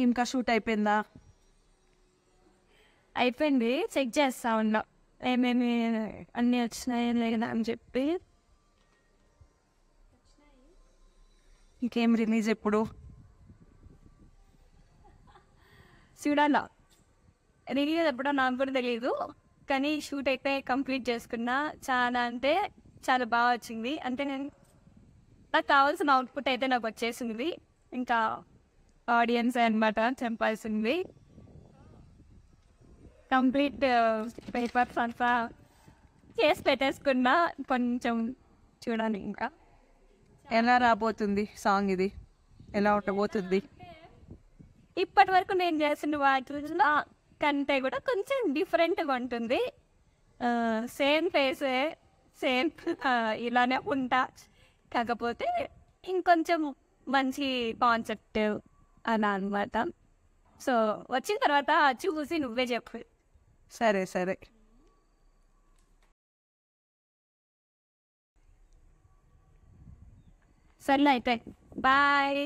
ఇంకా షూట్ అయిపోయిందా? అయిపోయింది, చెక్ చేస్తా ఉన్నా ఏమేమి అన్నీ వచ్చినాయి లేదా అని చెప్పి. ఇంకేం రిలీజ్ ఎప్పుడు? చూడాలా, రిలీజ్ ఎప్పుడో నాకు కూడా తెలియదు, కానీ షూట్ అయితే కంప్లీట్ చేసుకున్నా. చాలా అంటే చాలా బాగా వచ్చింది. అంటే నాకు కావాల్సిన అవుట్పుట్ అయితే నాకు వచ్చేసింది. ఇంకా ఆడియన్స్ అనమాట చెప్పాల్సింది. కంప్లీట్ పేపర్స్ అంతా చేసి పెట్టేసుకున్నా. కొంచెం చూడాలి ఇంకా ఎలా రాబోతుంది సాంగ్, ఇది ఎలా ఉండబోతుంది? ఇప్పటి వరకు నేను చేసిన వాటిలో కంటే కూడా కొంచెం డిఫరెంట్గా ఉంటుంది. సేమ్ ఫేసే, సేమ్ ఇలానే ఉంటా, కాకపోతే ఇంకొంచెం మంచి కాన్సెప్ట్ అలా అనమాట. సో వచ్చిన తర్వాత చూసి నువ్వే చెప్పు. సరే సరే. సర్లే అయితే బాయ్.